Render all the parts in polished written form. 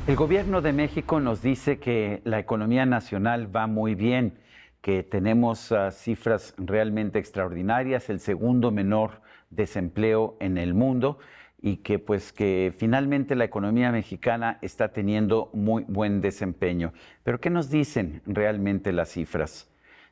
El gobierno de México nos dice que la economía nacional va muy bien, que tenemos cifras realmente extraordinarias, el segundo menor desempleo en el mundo y que pues que finalmente la economía mexicana está teniendo muy buen desempeño. Pero ¿qué nos dicen realmente las cifras?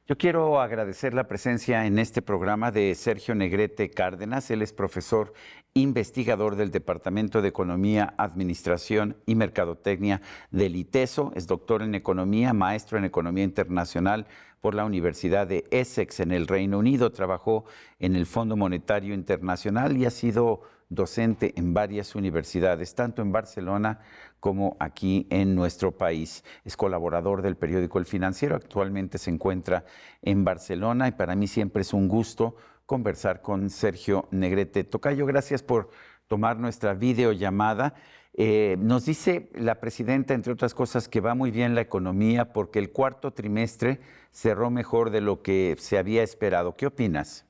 Yo quiero agradecer la presencia en este programa de Sergio Negrete Cárdenas. Él es profesor investigador del Departamento de Economía, Administración y Mercadotecnia del ITESO. Es doctor en Economía, maestro en Economía Internacional por la Universidad de Essex en el Reino Unido. Trabajó en el Fondo Monetario Internacional y ha sido docente en varias universidades, tanto en Barcelona como aquí en nuestro país. Es colaborador del periódico El Financiero, actualmente se encuentra en Barcelona y para mí siempre es un gusto conversar con Sergio Negrete. Tocayo, gracias por tomar nuestra videollamada. Nos dice la presidenta, entre otras cosas, que va muy bien la economía porque el cuarto trimestre cerró mejor de lo que se había esperado. ¿Qué opinas?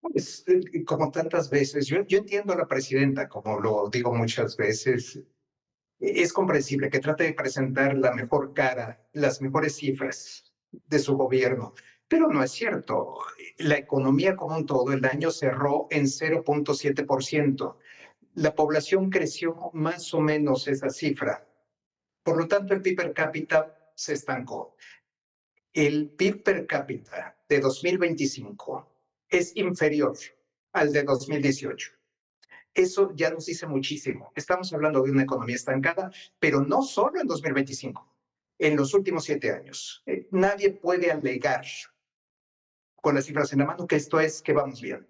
Pues, como tantas veces, yo entiendo a la presidenta, como lo digo muchas veces, es comprensible que trate de presentar la mejor cara, las mejores cifras de su gobierno, pero no es cierto. La economía como un todo, el año cerró en 0,7%. La población creció más o menos esa cifra. Por lo tanto, el PIB per cápita se estancó. El PIB per cápita de 2025 es inferior al de 2018. Eso ya nos dice muchísimo. Estamos hablando de una economía estancada, pero no solo en 2025, en los últimos 7 años. Nadie puede alegar con las cifras en la mano que esto es que vamos bien.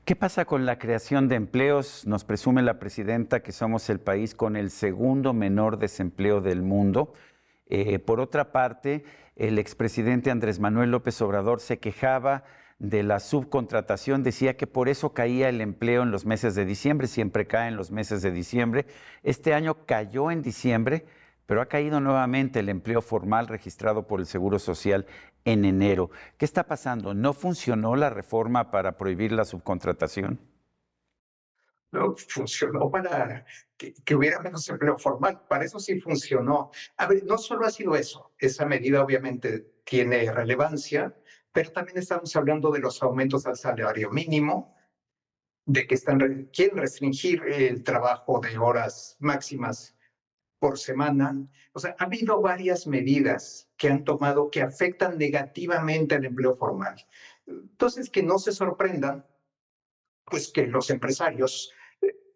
¿Qué pasa con la creación de empleos? Nos presume la presidenta que somos el país con el segundo menor desempleo del mundo. Por otra parte, el expresidente Andrés Manuel López Obrador se quejaba de la subcontratación, decía que por eso caía el empleo en los meses de diciembre, siempre cae en los meses de diciembre. Este año cayó en diciembre, pero ha caído nuevamente el empleo formal registrado por el Seguro Social en enero. ¿Qué está pasando? ¿No funcionó la reforma para prohibir la subcontratación? No funcionó para que hubiera menos empleo formal. Para eso sí funcionó. A ver, no solo ha sido eso. Esa medida obviamente tiene relevancia, pero también estamos hablando de los aumentos al salario mínimo, de que quieren restringir el trabajo de horas máximas por semana. O sea, ha habido varias medidas que han tomado que afectan negativamente al empleo formal. Entonces, que no se sorprendan, pues que los empresarios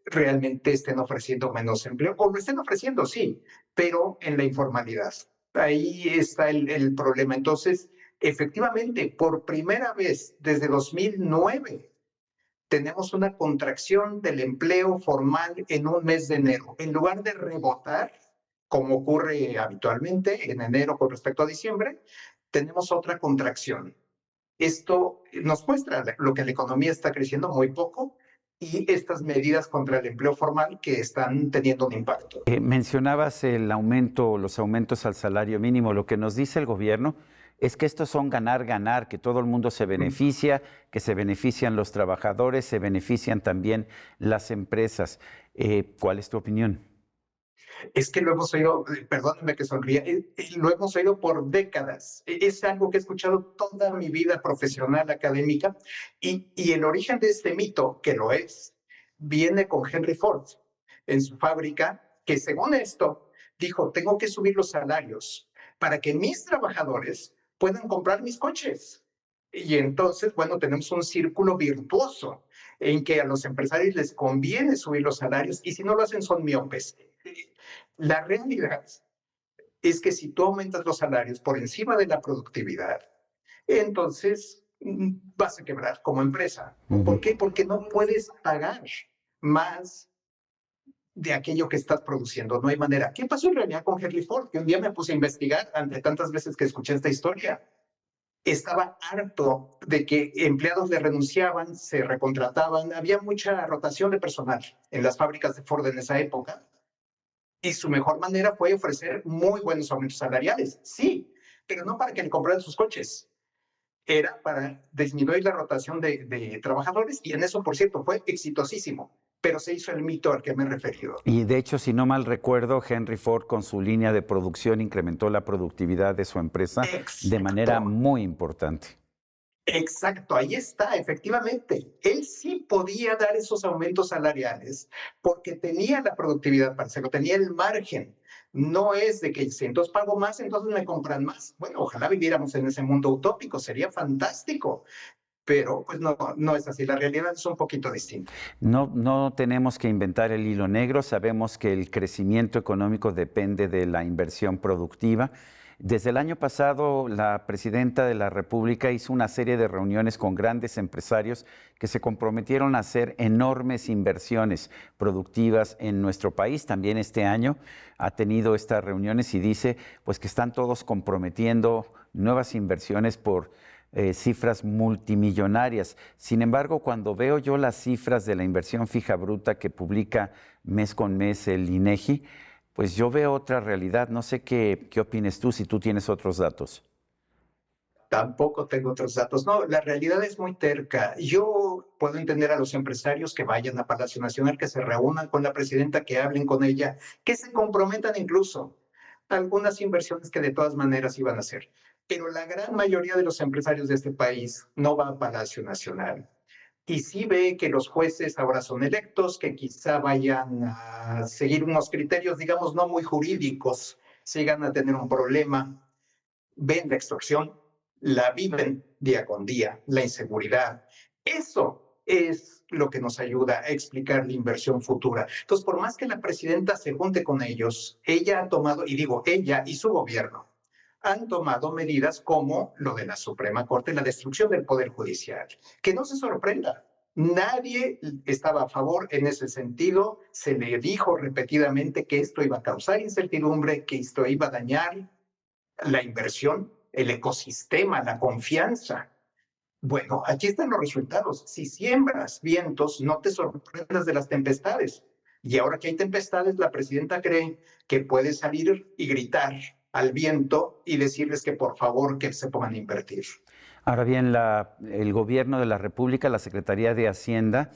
realmente estén ofreciendo menos empleo, o lo estén ofreciendo, sí, pero en la informalidad. Ahí está el problema. Entonces, efectivamente, por primera vez desde 2009, tenemos una contracción del empleo formal en un mes de enero. En lugar de rebotar, como ocurre habitualmente en enero con respecto a diciembre, tenemos otra contracción. Esto nos muestra lo que la economía está creciendo muy poco y estas medidas contra el empleo formal que están teniendo un impacto. Mencionabas el aumento, los aumentos al salario mínimo. Lo que nos dice el gobierno es que estos son ganar, ganar, que todo el mundo se beneficia, que se benefician los trabajadores, se benefician también las empresas. ¿Cuál es tu opinión? Es que lo hemos oído, perdónenme que sonría, lo hemos oído por décadas. Es algo que he escuchado toda mi vida profesional, académica, y el origen de este mito, que lo es, viene con Henry Ford en su fábrica, que según esto dijo, tengo que subir los salarios para que mis trabajadores puedan comprar mis coches. Y entonces, bueno, tenemos un círculo virtuoso en que a los empresarios les conviene subir los salarios y si no lo hacen son miopes. La realidad es que si tú aumentas los salarios por encima de la productividad, entonces vas a quebrar como empresa. Ujú. ¿Por qué? Porque no puedes pagar más de aquello que estás produciendo. No hay manera. ¿Qué pasó en realidad con Henry Ford? Que un día me puse a investigar ante tantas veces que escuché esta historia. Estaba harto de que empleados le renunciaban, se recontrataban, había mucha rotación de personal en las fábricas de Ford en esa época y su mejor manera fue ofrecer muy buenos aumentos salariales, sí, pero no para que le compraran sus coches, era para disminuir la rotación de trabajadores y en eso, por cierto, fue exitosísimo. pero se hizo el mito al que me he referido. Y de hecho, si no mal recuerdo, Henry Ford con su línea de producción incrementó la productividad de su empresa de manera Exacto. muy importante. Exacto, ahí está, efectivamente. Él sí podía dar esos aumentos salariales porque tenía la productividad para hacerlo, tenía el margen. No es de que si entonces pago más, entonces me compran más. Bueno, ojalá viviéramos en ese mundo utópico, sería fantástico, pero pues no, no es así. La realidad es un poquito distinta. No, no tenemos que inventar el hilo negro, sabemos que el crecimiento económico depende de la inversión productiva. Desde el año pasado, la presidenta de la República hizo una serie de reuniones con grandes empresarios que se comprometieron a hacer enormes inversiones productivas en nuestro país. También este año ha tenido estas reuniones y dice pues que están todos comprometiendo nuevas inversiones por cifras multimillonarias. Sin embargo, cuando veo yo las cifras de la inversión fija bruta que publica mes con mes el INEGI, pues yo veo otra realidad. No sé qué opines tú, si tú tienes otros datos. Tampoco tengo otros datos. No, la realidad es muy terca. Yo puedo entender a los empresarios que vayan a Palacio Nacional, que se reúnan con la presidenta, que hablen con ella, que se comprometan incluso a algunas inversiones que de todas maneras iban a hacer. Pero la gran mayoría de los empresarios de este país no va a Palacio Nacional. Y sí ve que los jueces ahora son electos, que quizá vayan a seguir unos criterios, digamos, no muy jurídicos, sigan a tener un problema, ven la extorsión, la viven día con día, la inseguridad. Eso es lo que nos ayuda a explicar la inversión futura. Entonces, por más que la presidenta se junte con ellos, ella ha tomado, y digo ella y su gobierno, han tomado medidas como lo de la Suprema Corte, la destrucción del Poder Judicial. Que no se sorprenda, nadie estaba a favor en ese sentido, se le dijo repetidamente que esto iba a causar incertidumbre, que esto iba a dañar la inversión, el ecosistema, la confianza. Bueno, aquí están los resultados. Si siembras vientos, no te sorprendas de las tempestades. Y ahora que hay tempestades, la presidenta cree que puede salir y gritar al viento y decirles que por favor que se pongan a invertir. Ahora bien, el gobierno de la República, la Secretaría de Hacienda,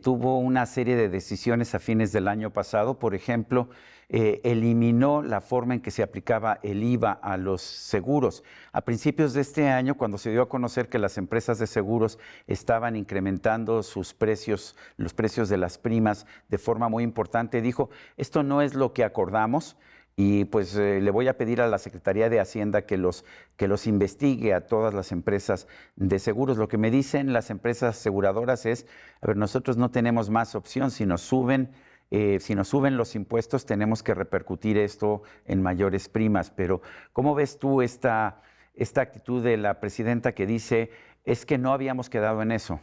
tuvo una serie de decisiones a fines del año pasado. Por ejemplo, eliminó la forma en que se aplicaba el IVA a los seguros. A principios de este año, cuando se dio a conocer que las empresas de seguros estaban incrementando sus precios, los precios de las primas de forma muy importante, dijo, esto no es lo que acordamos. Y pues le voy a pedir a la Secretaría de Hacienda que los investigue a todas las empresas de seguros. Lo que me dicen las empresas aseguradoras es, a ver, nosotros no tenemos más opción, si nos suben los impuestos, tenemos que repercutir esto en mayores primas. Pero, ¿cómo ves tú esta actitud de la presidenta que dice, es que no habíamos quedado en eso?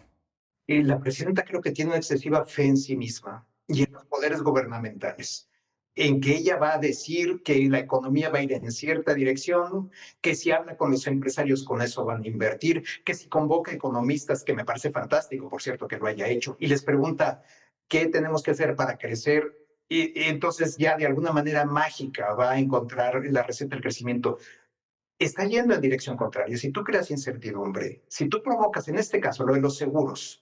Y la presidenta creo que tiene una excesiva fe en sí misma y en los poderes gubernamentales, en que ella va a decir que la economía va a ir en cierta dirección, que si habla con los empresarios con eso van a invertir, que si convoca economistas, que me parece fantástico, por cierto, que lo haya hecho, y les pregunta qué tenemos que hacer para crecer, y entonces ya de alguna manera mágica va a encontrar la receta del crecimiento. Está yendo en dirección contraria. Si tú creas incertidumbre, si tú provocas, en este caso, lo de los seguros,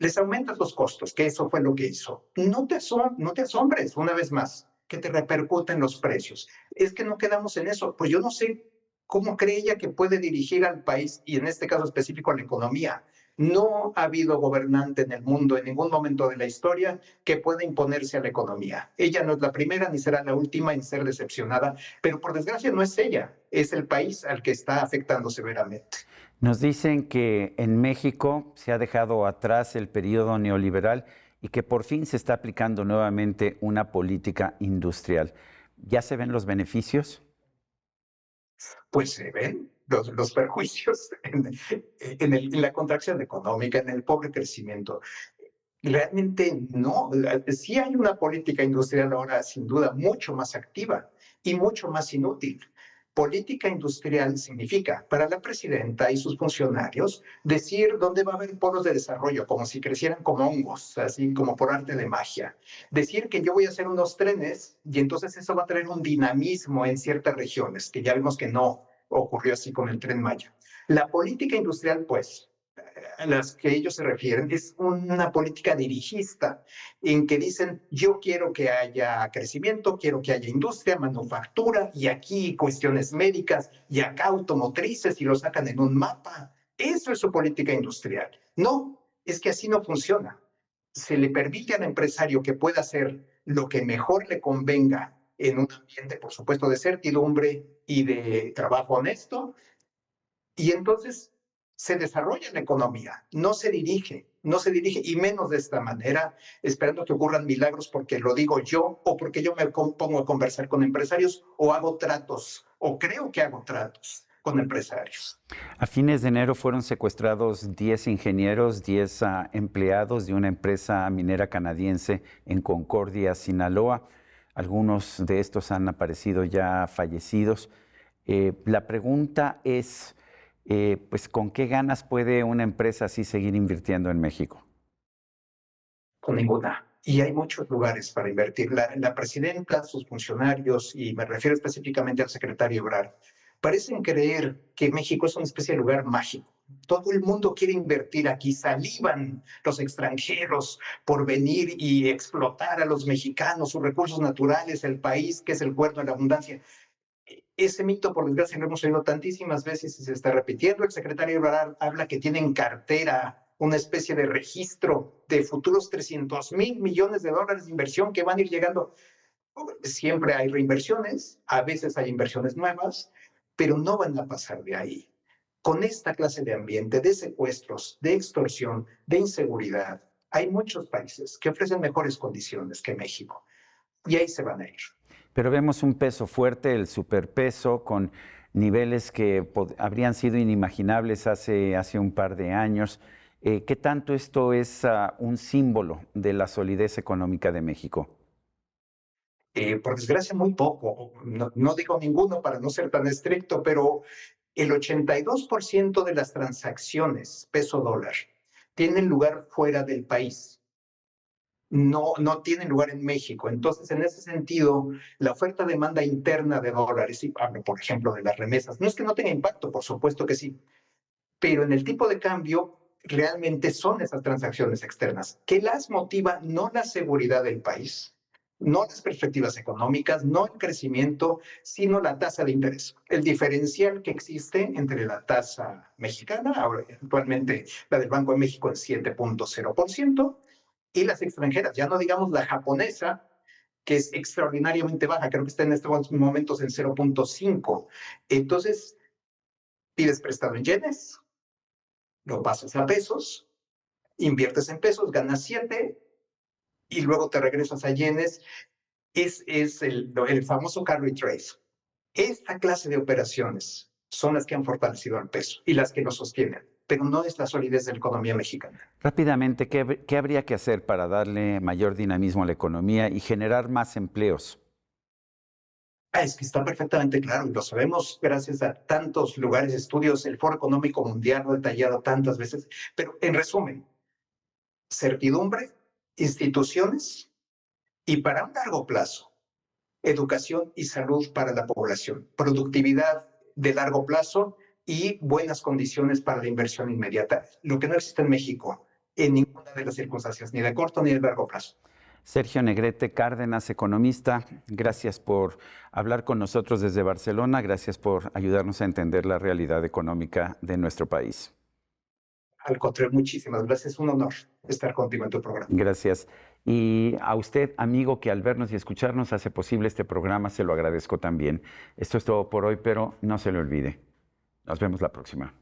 les aumentas los costos, que eso fue lo que hizo. No te asombres, una vez más, que te repercuten los precios. Es que no quedamos en eso. Pues yo no sé cómo cree ella que puede dirigir al país y en este caso específico a la economía. No ha habido gobernante en el mundo en ningún momento de la historia que pueda imponerse a la economía. Ella no es la primera ni será la última en ser decepcionada, pero por desgracia no es ella, es el país al que está afectando severamente. Nos dicen que en México se ha dejado atrás el periodo neoliberal y que por fin se está aplicando nuevamente una política industrial. ¿Ya se ven los beneficios? Pues se ven los perjuicios en la contracción económica, en el pobre crecimiento. Realmente no. Sí hay una política industrial ahora, sin duda, mucho más activa y mucho más inútil. Política industrial significa para la presidenta y sus funcionarios decir dónde va a haber polos de desarrollo, como si crecieran como hongos, así como por arte de magia. Decir que yo voy a hacer unos trenes y entonces eso va a traer un dinamismo en ciertas regiones, que ya vimos que no ocurrió así con el Tren Maya. La política industrial, pues, a las que ellos se refieren es una política dirigista en que dicen, yo quiero que haya crecimiento, quiero que haya industria, manufactura, y aquí cuestiones médicas, y acá automotrices, y lo sacan en un mapa. Eso es su política industrial. No, es que así no funciona. Se le permite al empresario que pueda hacer lo que mejor le convenga en un ambiente, por supuesto, de certidumbre y de trabajo honesto, y entonces se desarrolla la economía, no se dirige, y menos de esta manera, esperando que ocurran milagros porque lo digo yo, o porque yo me pongo a conversar con empresarios, o hago tratos, o creo que hago tratos con empresarios. A fines de enero fueron secuestrados 10 ingenieros, 10 empleados de una empresa minera canadiense en Concordia, Sinaloa. Algunos de estos han aparecido ya fallecidos. La pregunta es, pues, ¿con qué ganas puede una empresa así seguir invirtiendo en México? Con ninguna. Y hay muchos lugares para invertir. La presidenta, sus funcionarios, y me refiero específicamente al secretario Ebrard, parecen creer que México es una especie de lugar mágico. Todo el mundo quiere invertir aquí, salivan los extranjeros por venir y explotar a los mexicanos, sus recursos naturales, el país que es el cuerno de la abundancia. Ese mito, por desgracia, lo hemos oído tantísimas veces y se está repitiendo. El secretario Ebrard habla que tiene en cartera una especie de registro de futuros 300,000 millones de dólares de inversión que van a ir llegando. Siempre hay reinversiones, a veces hay inversiones nuevas, pero no van a pasar de ahí. Con esta clase de ambiente, de secuestros, de extorsión, de inseguridad, hay muchos países que ofrecen mejores condiciones que México, y ahí se van a ir. Pero vemos un peso fuerte, el superpeso, con niveles que habrían sido inimaginables hace un par de años. ¿Qué tanto esto es un símbolo de la solidez económica de México? Por desgracia, muy poco. No digo ninguno para no ser tan estricto, pero el 82% de las transacciones peso-dólar tienen lugar fuera del país. No tienen lugar en México. Entonces, en ese sentido, la oferta-demanda interna de dólares, y hablo, por ejemplo, de las remesas, no es que no tenga impacto, por supuesto que sí, pero en el tipo de cambio realmente son esas transacciones externas que las motiva no la seguridad del país, no las perspectivas económicas, no el crecimiento, sino la tasa de interés. El diferencial que existe entre la tasa mexicana, ahora actualmente la del Banco de México en 7.0%, y las extranjeras, ya no digamos la japonesa, que es extraordinariamente baja, creo que está en estos momentos en 0.5. Entonces, pides prestado en yenes, lo pasas a pesos, inviertes en pesos, ganas 7 y luego te regresas a yenes. Es el famoso carry trade. Esta clase de operaciones son las que han fortalecido al peso y las que lo sostienen, pero no es la solidez de la economía mexicana. Rápidamente, ¿qué habría que hacer para darle mayor dinamismo a la economía y generar más empleos? Es que está perfectamente claro y lo sabemos gracias a tantos lugares, estudios, el Foro Económico Mundial lo ha detallado tantas veces, pero en resumen, certidumbre, instituciones y para un largo plazo, educación y salud para la población, productividad de largo plazo y buenas condiciones para la inversión inmediata, lo que no existe en México en ninguna de las circunstancias, ni de corto ni de largo plazo. Sergio Negrete Cárdenas, economista, gracias por hablar con nosotros desde Barcelona, gracias por ayudarnos a entender la realidad económica de nuestro país. Al contrario, muchísimas gracias, es un honor estar contigo en tu programa. Gracias. Y a usted, amigo, que al vernos y escucharnos hace posible este programa, se lo agradezco también. Esto es todo por hoy, pero no se le olvide. Nos vemos la próxima.